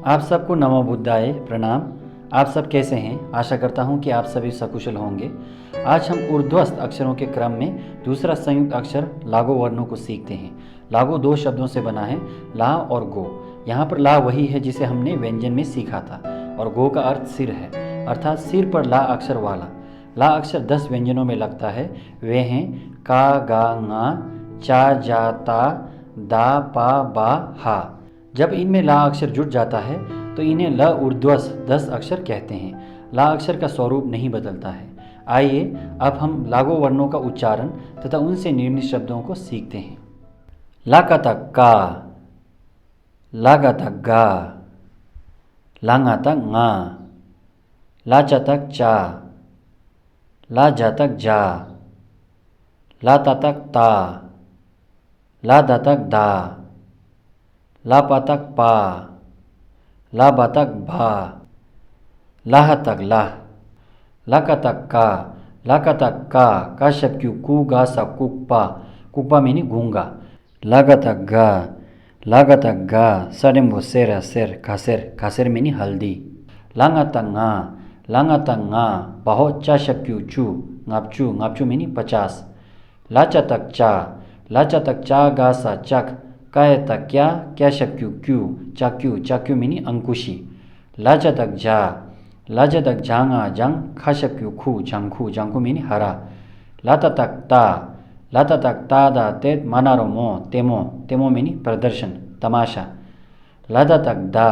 आप सबको नमो बुद्धाय प्रणाम। आप सब कैसे हैं? आशा करता हूं कि आप सभी सकुशल होंगे। आज हम ऊर्ध्वस्त अक्षरों के क्रम में दूसरा संयुक्त अक्षर लागो वर्णों को सीखते हैं। लागो दो शब्दों से बना है, ला और गो। यहाँ पर ला वही है जिसे हमने व्यंजन में सीखा था और गो का अर्थ सिर है, अर्थात सिर पर ला अक्षर वाला। ला अक्षर 10 व्यंजनों में लगता है। वे हैं का, गा, ङा, चा, जा, ता, दा, पा, बा, हा। जब इनमें ला अक्षर जुट जाता है तो इन्हें ल ऊर्ध्वस 10 अक्षर कहते हैं। ला अक्षर का स्वरूप नहीं बदलता है। आइए अब हम लागो वर्णों का उच्चारण तथा उनसे निर्मित शब्दों को सीखते हैं। ला का तक का, ला गा तक गा, लांगा तक ङा, ला चा तक चा, ला जा तक जा, ला ता तक ता, ला दा तक दा, ला पा तक पा, ला बा तक भा, लाह तक लाह, ला का तक का, ला का तक का शब्द क्यू कू गा सा कुकपा, कुकपा मीनी गूंगा। ला का तक गा, ला का तक गा, सडेम्बो सेरा सेर, खासेर, खासेर मीनी हल्दी। लांगा तक ङा, लांगा तक ङा, बहुत चा शब्द क्यू चू, ngaपचू, ngaपचू मीनी 50। लाचा तक चा, लाचा तक चा गा सा चक, काय तक क्या शब्द क्यू क्यू, चाक्यू, चाक्यू मीनी अंकुशी। लाजा तक जा, लाजा तक जांगा जंग, खा शब्द क्यू खू, जंखू, जंखू मीनी हरा। लाता तक ता, लाता तक ता दा तेत मानारो मो, तेमो, तेमो मीनी प्रदर्शन, तमाशा। लादा तक दा,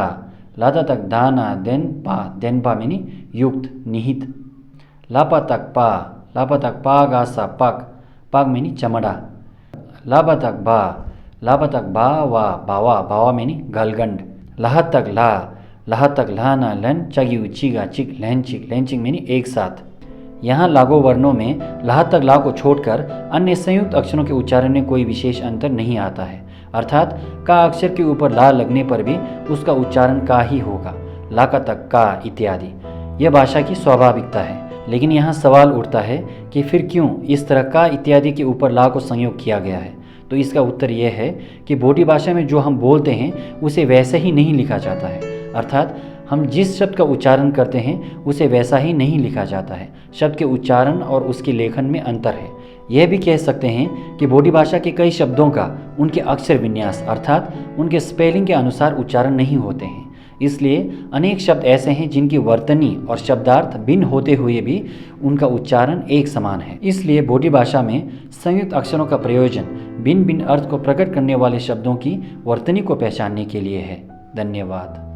लादा तक दाना देन पा मीनी युक्त, निहित। लापा तक पा गा सा पक, पग मीनी चमड़ा। लाबा तक बा, लाबा तक बा वा, बावा, बावा मीनी गलगंड। लाह तक ला ना लन, चगी चिगा चिक, लहनचिक मीनी एक साथ। यहाँ लागो वर्णों में लाह तक ला को छोड़कर अन्य संयुक्त अक्षरों के उच्चारण में कोई विशेष अंतर नहीं आता है, अर्थात का अक्षर के ऊपर ला लगने पर भी उसका उच्चारण का ही होगा। ला का तक का इत्यादि। यह भाषा की स्वाभाविकता है। लेकिन यहाँ सवाल उठता है कि फिर क्यों इस तरह का इत्यादि के ऊपर ला को संयोग किया गया है? तो इसका उत्तर यह है कि बोडी भाषा में जो हम बोलते हैं उसे वैसे ही नहीं लिखा जाता है, अर्थात हम जिस शब्द का उच्चारण करते हैं उसे वैसा ही नहीं लिखा जाता है। शब्द के उच्चारण और उसके लेखन में अंतर है। यह भी कह सकते हैं कि बोडी भाषा के कई शब्दों का उनके अक्षर विन्यास अर्थात उनके स्पेलिंग के अनुसार उच्चारण नहीं होते हैं। इसलिए अनेक शब्द ऐसे हैं जिनकी वर्तनी और शब्दार्थ भिन्न होते हुए भी उनका उच्चारण एक समान है। इसलिए बोडी भाषा में संयुक्त अक्षरों का प्रयोजन भिन्न भिन्न अर्थ को प्रकट करने वाले शब्दों की वर्तनी को पहचानने के लिए है। धन्यवाद।